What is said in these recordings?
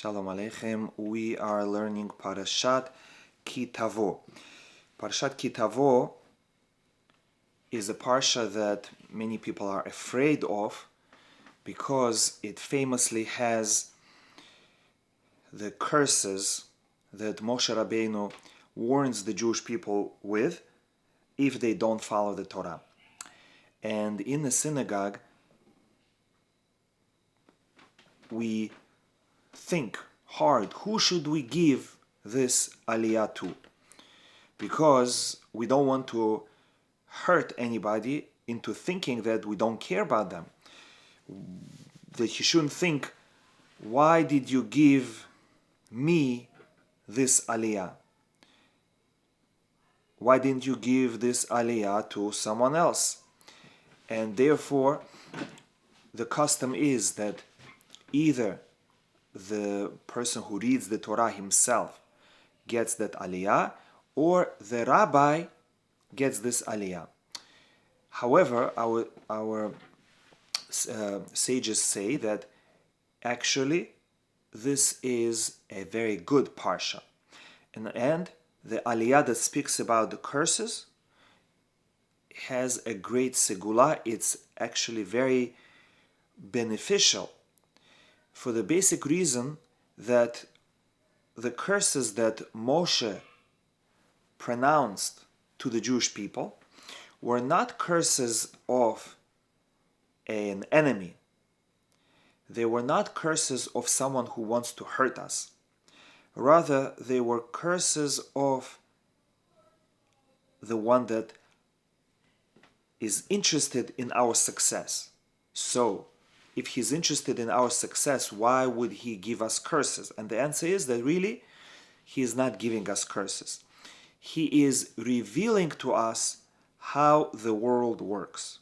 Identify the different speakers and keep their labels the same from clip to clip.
Speaker 1: Shalom Aleichem. We are learning Parashat Tavo. Parashat Tavo is a parsha that many people are afraid of because it famously has the curses that Moshe Rabbeinu warns the Jewish people with if they don't follow the Torah. And in the synagogue, we think hard, who should we give this aliyah to? Because we don't want to hurt anybody into thinking that we don't care about them. That he shouldn't think, why did you give me this aliyah? Why didn't you give this aliyah to someone else? And therefore, the custom is that either the person who reads the Torah himself gets that aliyah, or the rabbi gets this aliyah. However, our sages say that actually this is a very good parsha. And the aliyah that speaks about the curses has a great segula. It's actually very beneficial for the basic reason that the curses that Moshe pronounced to the Jewish people were not curses of an enemy. They were not curses of someone who wants to hurt us. Rather, they were curses of the one that is interested in our success. So, if he's interested in our success, why would he give us curses? And the answer is that really, he is not giving us curses. He is revealing to us how the world works.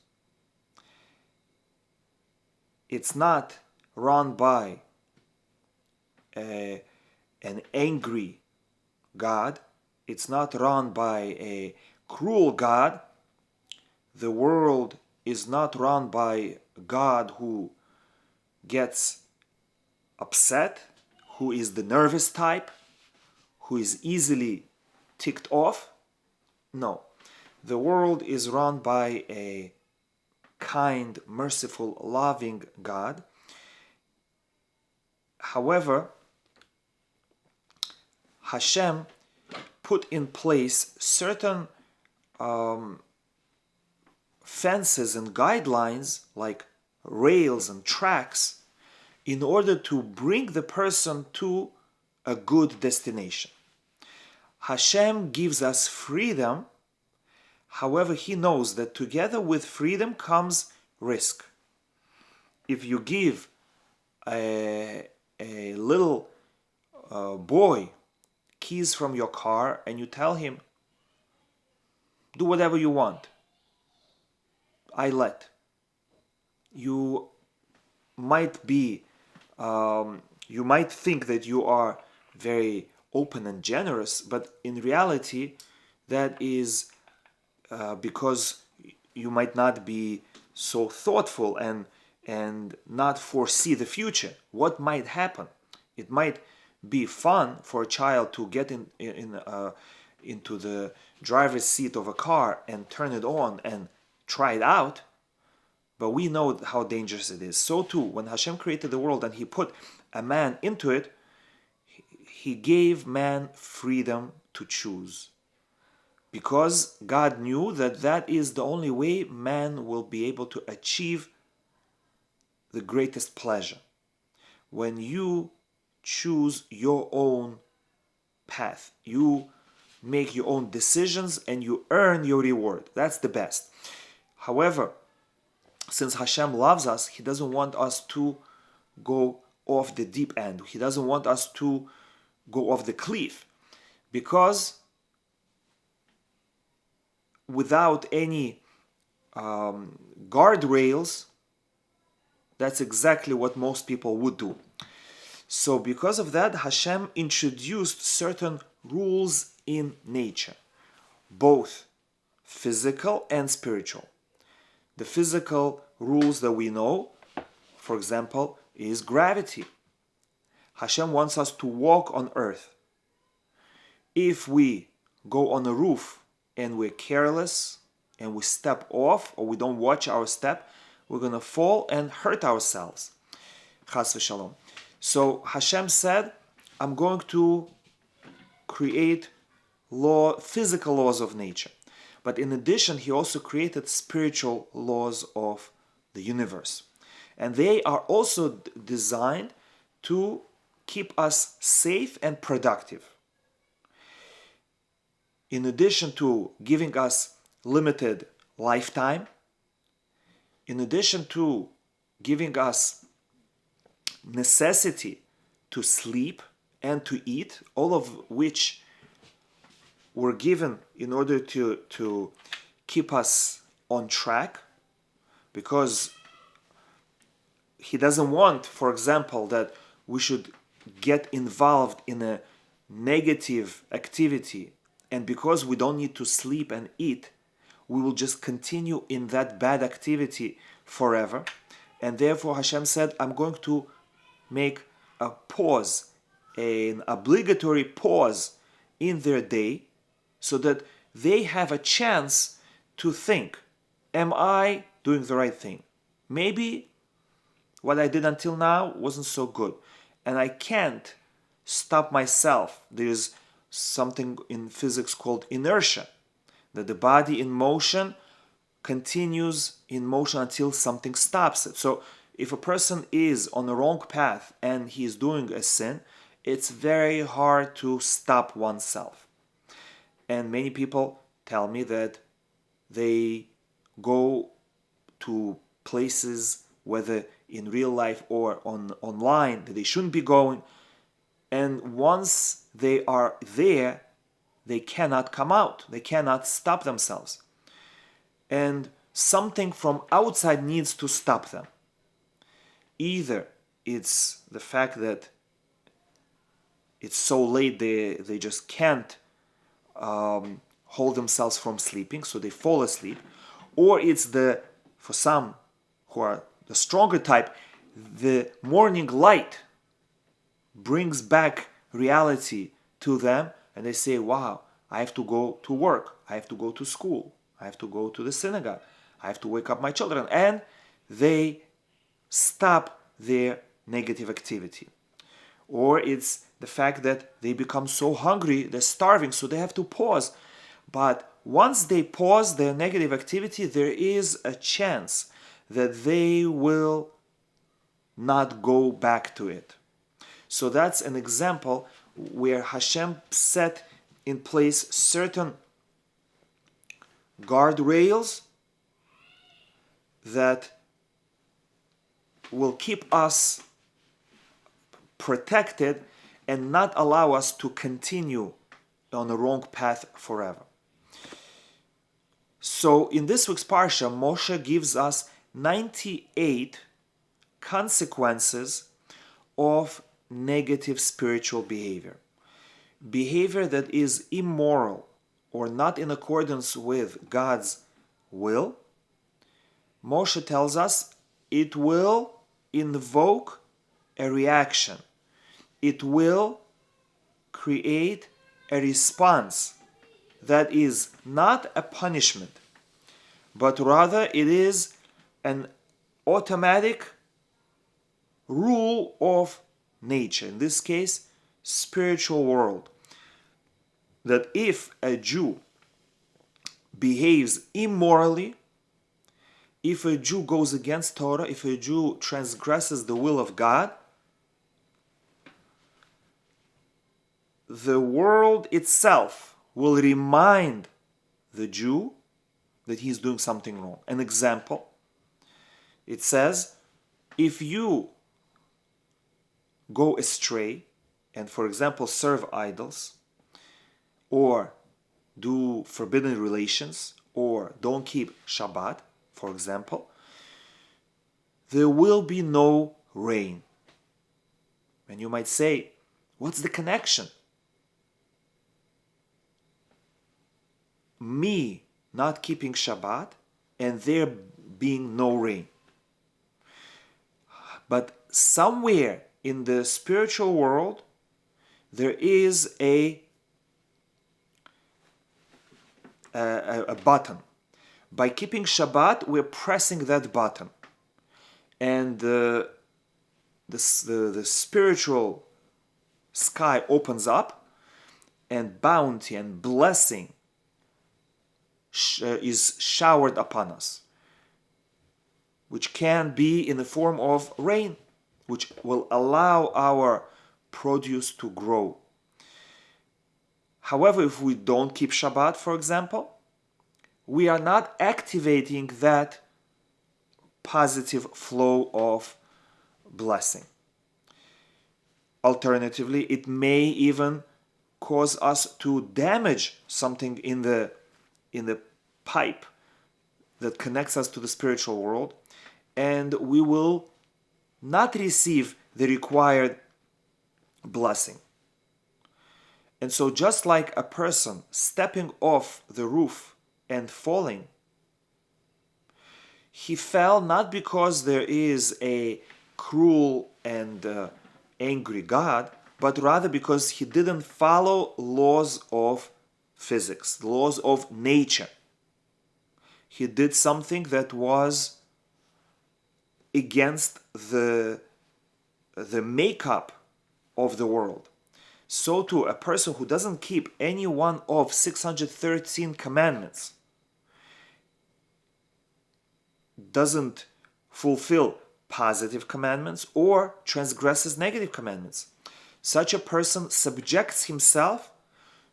Speaker 1: It's not run by an angry God. It's not run by a cruel God. The world is not run by a God who gets upset, who is the nervous type, who is easily ticked off. No, the world is run by a kind, merciful, loving God. However, Hashem put in place certain fences and guidelines like rails and tracks in order to bring the person to a good destination. Hashem gives us freedom. However, he knows that together with freedom comes risk. If you give a little boy keys from your car and you tell him, do whatever you want, I let. You might be, you might think that you are very open and generous, but in reality, that is because you might not be so thoughtful and not foresee the future. What might happen? It might be fun for a child to get into the driver's seat of a car and turn it on and try it out, but we know how dangerous it is. So too, when Hashem created the world and he put a man into it, he gave man freedom to choose. Because God knew that that is the only way man will be able to achieve the greatest pleasure. When you choose your own path, you make your own decisions and you earn your reward. That's the best. However, since Hashem loves us, he doesn't want us to go off the deep end. He doesn't want us to go off the cliff, because without any guardrails, that's exactly what most people would do. So because of that, Hashem introduced certain rules in nature, both physical and spiritual. The physical rules that we know, for example, is gravity. Hashem wants us to walk on earth. If we go on a roof and we're careless and we step off or we don't watch our step, we're going to fall and hurt ourselves. Chas v'shalom. So Hashem said, I'm going to create physical laws of nature. But in addition, he also created spiritual laws of the universe. And they are also designed to keep us safe and productive. In addition to giving us limited lifetime, in addition to giving us necessity to sleep and to eat, all of which were given in order to keep us on track, because he doesn't want, for example, that we should get involved in a negative activity, and because we don't need to sleep and eat, we will just continue in that bad activity forever. And therefore Hashem said, I'm going to make a pause, an obligatory pause in their day, so that they have a chance to think, am I doing the right thing? Maybe what I did until now wasn't so good, and I can't stop myself. There's something in physics called inertia, that the body in motion continues in motion until something stops it. So if a person is on the wrong path and he is doing a sin, it's very hard to stop oneself. And many people tell me that they go to places, whether in real life or online, that they shouldn't be going. And once they are there, they cannot come out. They cannot stop themselves. And something from outside needs to stop them. Either it's the fact that it's so late they just can't hold themselves from sleeping, so they fall asleep, or it's for some who are the stronger type, the morning light brings back reality to them, and they say, wow, I have to go to work, I have to go to school, I have to go to the synagogue, I have to wake up my children, and they stop their negative activity. Or it's the fact that they become so hungry, they're starving, so they have to pause. But once they pause their negative activity, there is a chance that they will not go back to it. So that's an example where Hashem set in place certain guardrails that will keep us protected and not allow us to continue on the wrong path forever. So in this week's Parsha, Moshe gives us 98 consequences of negative spiritual behavior. Behavior that is immoral or not in accordance with God's will. Moshe tells us it will invoke a reaction. It will create a response that is not a punishment, but rather it is an automatic rule of nature, in this case, spiritual world. That if a Jew behaves immorally, if a Jew goes against Torah, if a Jew transgresses the will of God, the world itself will remind the Jew that he's doing something wrong. An example, it says, if you go astray and, for example, serve idols, or do forbidden relations, or don't keep Shabbat, for example, there will be no rain. And you might say, what's the connection? Me not keeping Shabbat and there being no rain. But somewhere in the spiritual world, there is a button. By keeping Shabbat, we're pressing that button. And the spiritual sky opens up, and bounty and blessing is showered upon us, which can be in the form of rain, which will allow our produce to grow. However, if we don't keep Shabbat, for example, we are not activating that positive flow of blessing. Alternatively, it may even cause us to damage something in the pipe that connects us to the spiritual world, and we will not receive the required blessing. And so just like a person stepping off the roof and falling, he fell not because there is a cruel and angry God, but rather because he didn't follow laws of physics, laws of nature. He did something that was against the makeup of the world. So too, a person who doesn't keep any one of 613 commandments doesn't fulfill positive commandments or transgresses negative commandments. Such a person subjects himself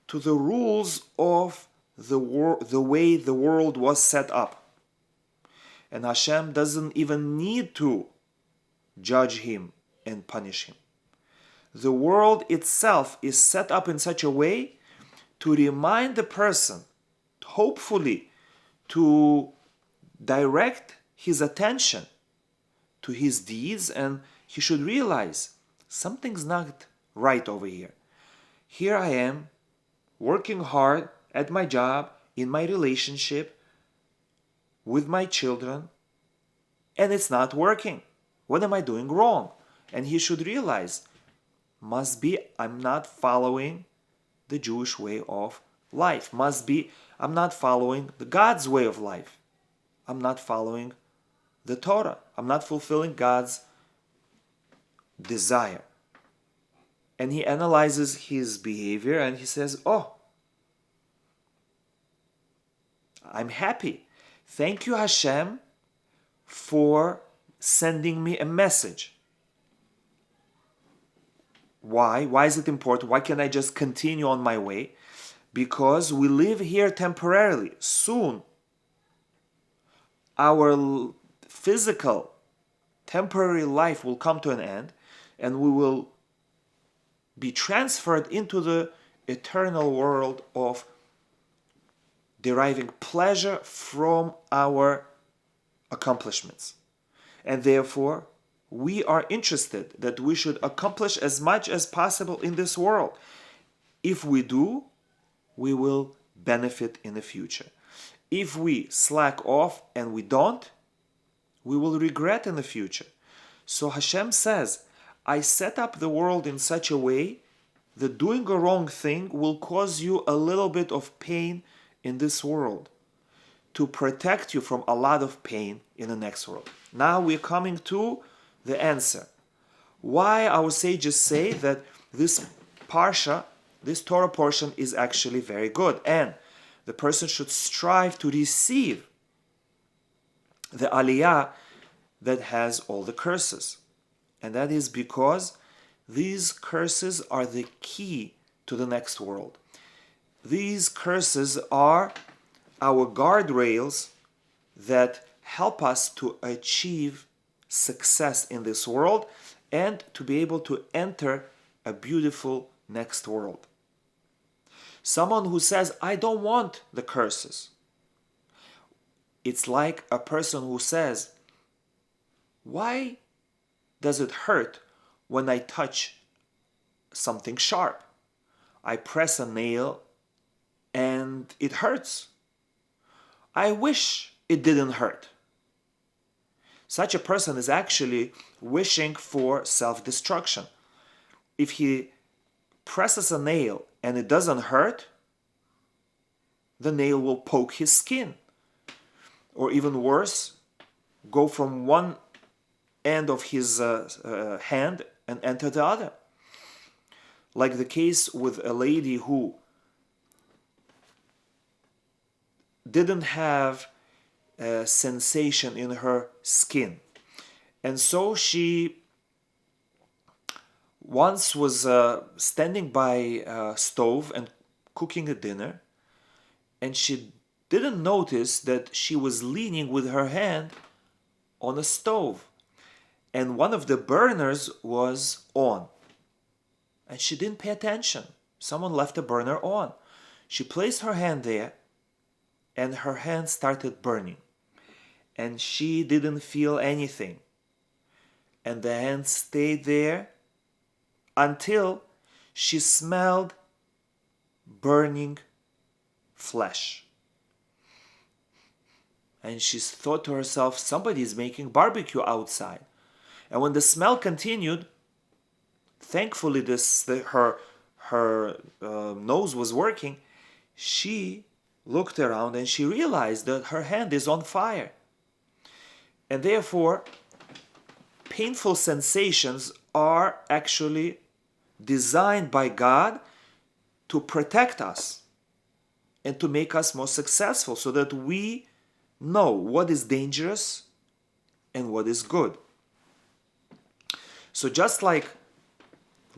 Speaker 1: to the rules of the way the world was set up. And Hashem doesn't even need to judge him and punish him. The world itself is set up in such a way to remind the person, hopefully, to direct his attention to his deeds, and he should realize something's not right over here. Here I am, working hard at my job, in my relationship, with my children, and it's not working. What am I doing wrong? And he should realize, must be I'm not following the Jewish way of life. Must be I'm not following the God's way of life. I'm not following the Torah. I'm not fulfilling God's desire. And he analyzes his behavior and he says, oh, I'm happy. Thank you, Hashem, for sending me a message. Why? Why is it important? Why can't I just continue on my way? Because we live here temporarily. Soon, our physical, temporary life will come to an end, and we will be transferred into the eternal world of deriving pleasure from our accomplishments. And therefore, we are interested that we should accomplish as much as possible in this world. If we do, we will benefit in the future. If we slack off and we don't, we will regret in the future. So Hashem says, I set up the world in such a way that doing a wrong thing will cause you a little bit of pain in this world, to protect you from a lot of pain in the next world. Now we're coming to the answer. Why our sages say that this Parsha, this Torah portion, is actually very good, and the person should strive to receive the Aliyah that has all the curses. And that is because these curses are the key to the next world. These curses are our guardrails that help us to achieve success in this world and to be able to enter a beautiful next world. Someone who says, I don't want the curses. It's like a person who says, why does it hurt when I touch something sharp? I press a nail and it hurts. I wish it didn't hurt. Such a person is actually wishing for self-destruction. If he presses a nail and it doesn't hurt, the nail will poke his skin. Or even worse, go from one end of his hand and enter the other. Like the case with a lady who didn't have a sensation in her skin. And so she once was standing by a stove and cooking a dinner, and she didn't notice that she was leaning with her hand on a stove, and one of the burners was on. And she didn't pay attention. Someone left the burner on. She placed her hand there, and her hand started burning. And she didn't feel anything. And the hand stayed there until she smelled burning flesh. And she thought to herself, somebody is making barbecue outside. And when the smell continued, thankfully her nose was working. She looked around and she realized that her hand is on fire. And therefore, painful sensations are actually designed by God to protect us and to make us more successful, so that we know what is dangerous and what is good. So just like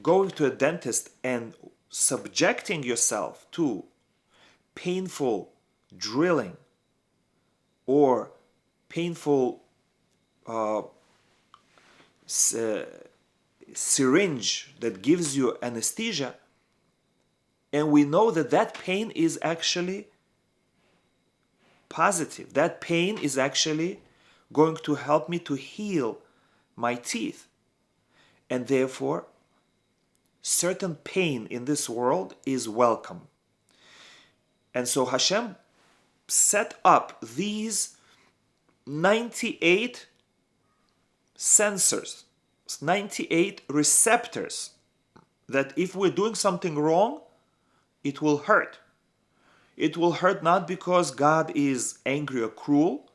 Speaker 1: going to a dentist and subjecting yourself to painful drilling or painful syringe that gives you anesthesia, and we know that that pain is actually positive. That pain is actually going to help me to heal my teeth. And therefore, certain pain in this world is welcome. And so Hashem set up these 98 sensors, 98 receptors, that if we're doing something wrong, it will hurt. It will hurt not because God is angry or cruel,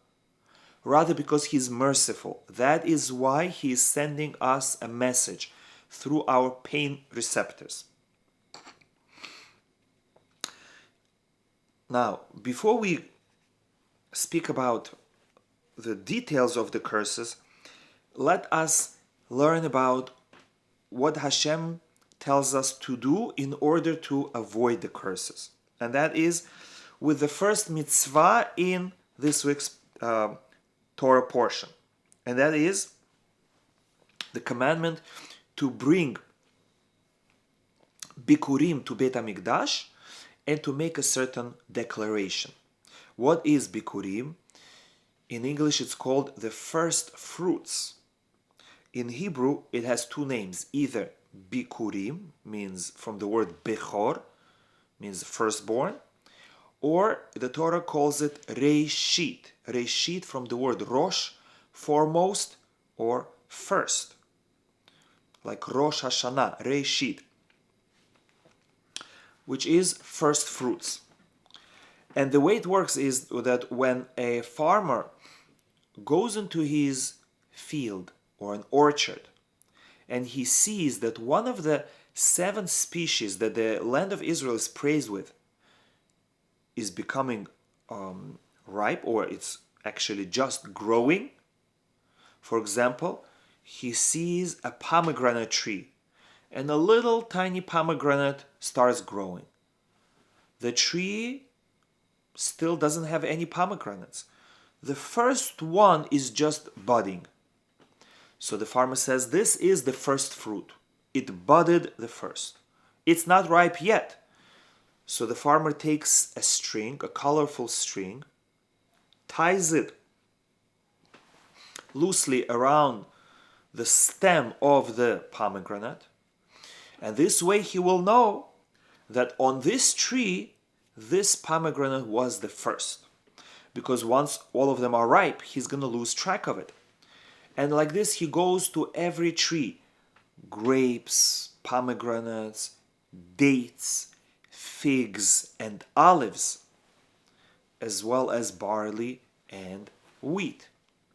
Speaker 1: rather because He's merciful. That is why He is sending us a message through our pain receptors. Now, before we speak about the details of the curses, let us learn about what Hashem tells us to do in order to avoid the curses. And that is with the first mitzvah in this week's Torah portion. And that is the commandment to bring bikurim to Beit HaMikdash and to make a certain declaration. What is bikurim? In English it's called the first fruits. In Hebrew it has two names. Either bikurim, means from the word bechor, means firstborn, or the Torah calls it reishit. Reishit from the word rosh, foremost or first. Like Rosh Hashanah, reishit, which is first fruits. And the way it works is that when a farmer goes into his field or an orchard and he sees that one of the 7 species that the land of Israel is praised with is becoming ripe, or it's actually just growing. For example, he sees a pomegranate tree and a little tiny pomegranate starts growing. The tree still doesn't have any pomegranates. The first one is just budding. So the farmer says, this is the first fruit. It budded the first. It's not ripe yet. So the farmer takes a string, a colorful string, ties it loosely around the stem of the pomegranate, and this way he will know that on this tree, this pomegranate was the first. Because once all of them are ripe, he's going to lose track of it. And like this, he goes to every tree: grapes, pomegranates, dates, figs, and olives, as well as barley and wheat.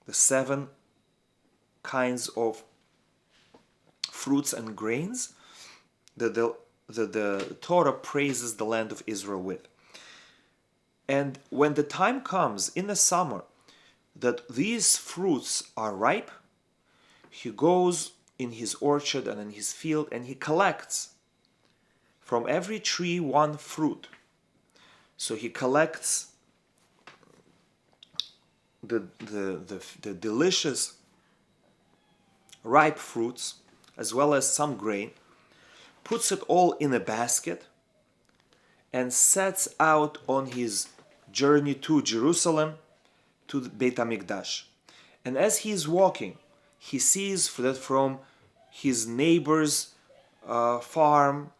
Speaker 1: The 7 kinds of fruits and grains that the Torah praises the land of Israel with. And when the time comes in the summer that these fruits are ripe, he goes in his orchard and in his field and he collects from every tree one fruit. So he collects the delicious ripe fruits as well as some grain, puts it all in a basket, and sets out on his journey to Jerusalem, to the Beit HaMikdash. And as he is walking, he sees that from his neighbor's farm,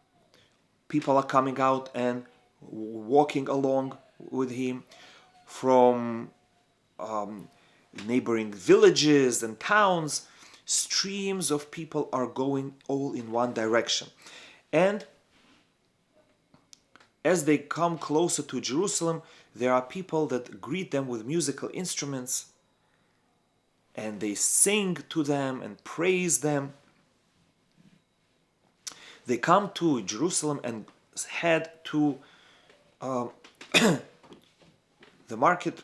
Speaker 1: people are coming out and walking along with him. From neighboring villages and towns, streams of people are going all in one direction. And as they come closer to Jerusalem, there are people that greet them with musical instruments, and they sing to them and praise them. They come to Jerusalem and head to the market,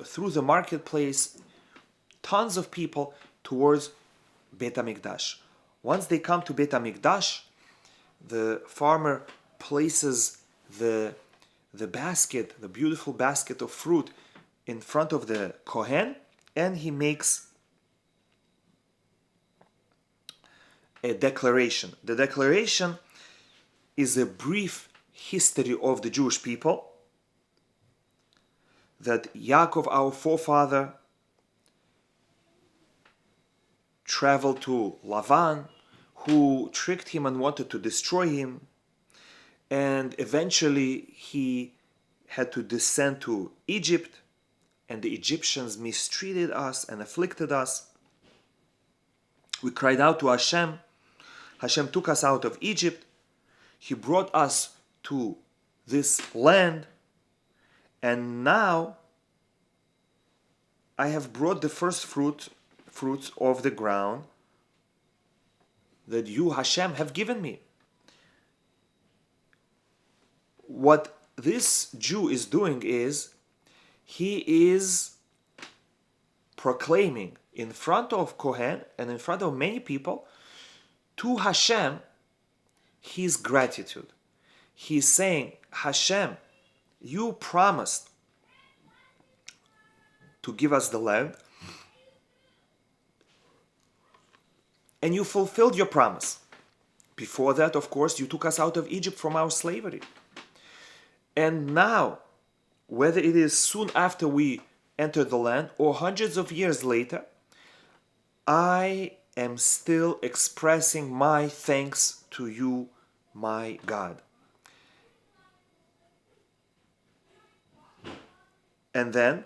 Speaker 1: through the marketplace, tons of people towards Beit HaMikdash. Once they come to Beit HaMikdash, the farmer places the basket, the beautiful basket of fruit, in front of the Kohen, and he makes a declaration. The declaration is a brief history of the Jewish people, that Yaakov, our forefather, traveled to Lavan, who tricked him and wanted to destroy him, and eventually he had to descend to Egypt, and the Egyptians mistreated us and afflicted us. We cried out to Hashem. Hashem took us out of Egypt. He brought us to this land, and now I have brought the first fruits of the ground that you, Hashem, have given me. What this Jew is doing is, he is proclaiming in front of Kohen and in front of many people to Hashem his gratitude. He's saying, Hashem, you promised to give us the land, and you fulfilled your promise. Before that, of course, you took us out of Egypt from our slavery. And now, whether it is soon after we enter the land or hundreds of years later, I am still expressing my thanks to you, my God. And then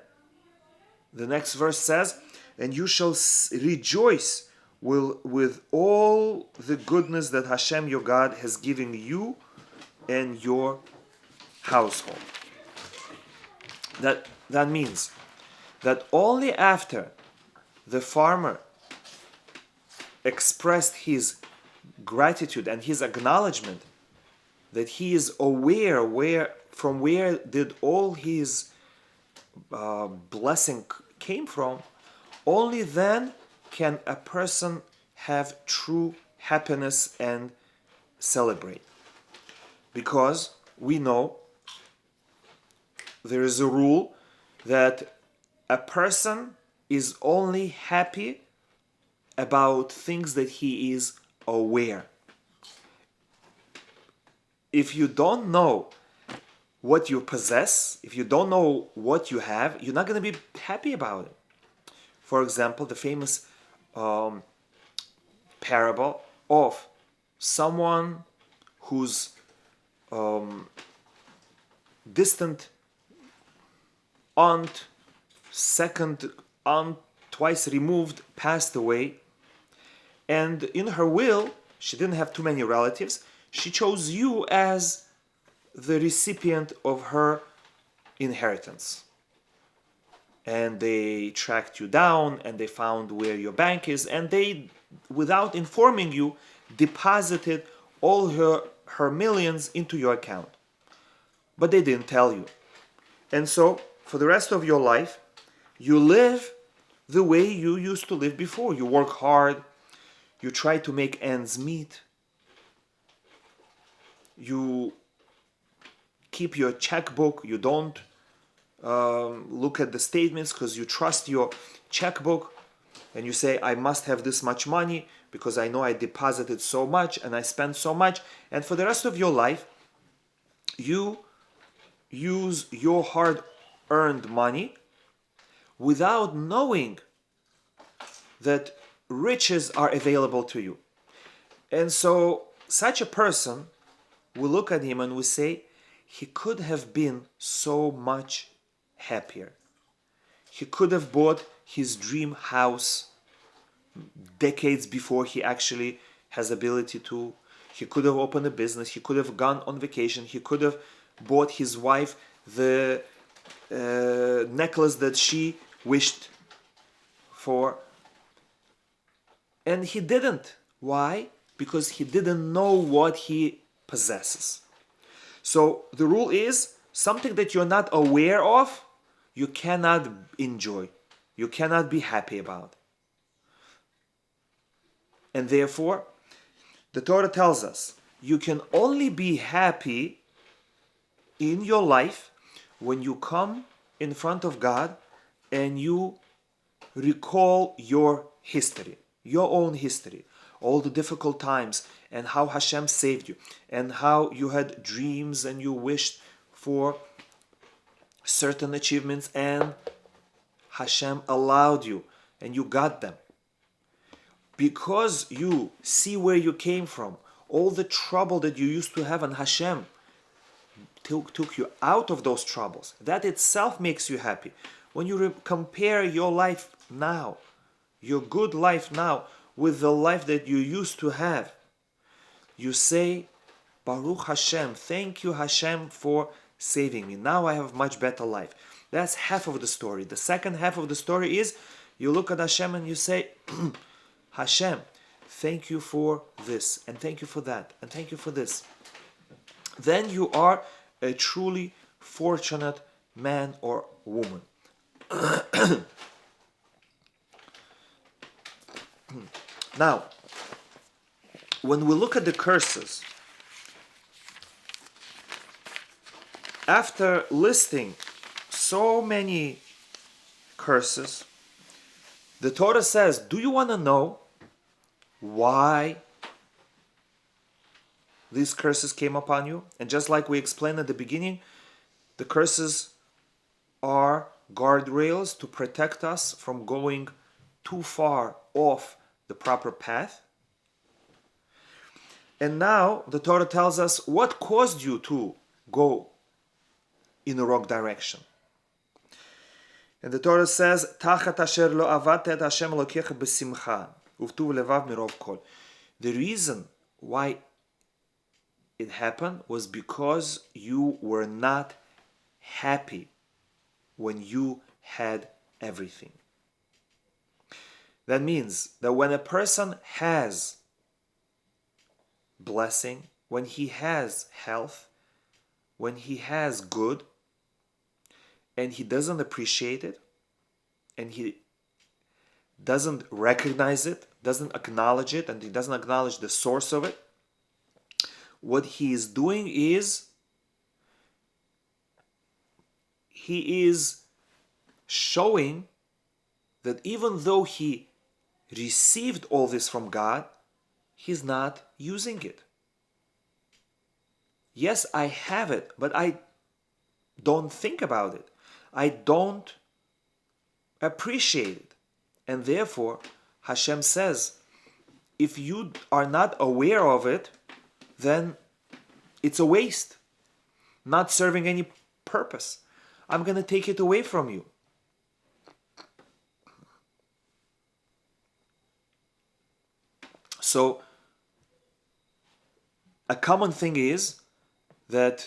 Speaker 1: the next verse says, and you shall rejoice with all the goodness that Hashem your God has given you and your household. That means that only after the farmer expressed his gratitude and his acknowledgement that he is aware from where did all his blessing came from, only then can a person have true happiness and celebrate. Because we know there is a rule that a person is only happy about things that he is aware. If you don't know what you possess, if you don't know what you have, you're not going to be happy about it. For example, the famous parable of someone whose distant aunt, second aunt, twice removed, passed away. And in her will, she didn't have too many relatives. She chose you as the recipient of her inheritance. And they tracked you down and they found where your bank is, and they, without informing you, deposited all her millions into your account. But they didn't tell you. And so, for the rest of your life, you live the way you used to live before. You work hard, you try to make ends meet, you keep your checkbook, you don't look at the statements because you trust your checkbook, and you say, I must have this much money because I know I deposited so much and I spent so much. And for the rest of your life, you use your hard-earned money without knowing that riches are available to you. And so such a person, we look at him and we say, he could have been so much happier. He could have bought his dream house decades before he actually has ability to. He could have opened a business. He could have gone on vacation. He could have bought his wife the necklace that she wished for. And he didn't. Why? Because he didn't know what he possesses. So the rule is, something that you're not aware of, you cannot enjoy. You cannot be happy about. And therefore, the Torah tells us, you can only be happy in your life when you come in front of God and you recall your history, your own history, all the difficult times, and how Hashem saved you, and how you had dreams and you wished for certain achievements, and Hashem allowed you and you got them. Because you see where you came from, all the trouble that you used to have, and Hashem took you out of those troubles. That itself makes you happy. When you compare your life now, your good life now, with the life that you used to have, you say, Baruch Hashem, thank you Hashem for saving me. Now I have a much better life. That's half of the story. The second half of the story is, you look at Hashem and you say, Hashem, thank you for this, and thank you for that, and thank you for this. Then you are a truly fortunate man or woman. Now, when we look at the curses, after listing so many curses, the Torah says, do you want to know why these curses came upon you? And just like we explained at the beginning, the curses are guardrails to protect us from going too far off the proper path. And now the Torah tells us what caused you to go in the wrong direction. And the Torah says, "Tachat asher lo avat et Hashem Elokecha b'simcha, uvtuv levav mirov kol." The reason why it happened was because you were not happy when you had everything. That means that when a person has blessing, when he has health, when he has good, and he doesn't appreciate it, and he doesn't recognize it, doesn't acknowledge it, and he doesn't acknowledge the source of it, what he is doing is he is showing that even though he received all this from God, he's not using it. Yes, I have it, but I don't think about it. I don't appreciate it. And therefore, Hashem says, if you are not aware of it, then it's a waste, not serving any purpose. I'm going to take it away from you. So a common thing is that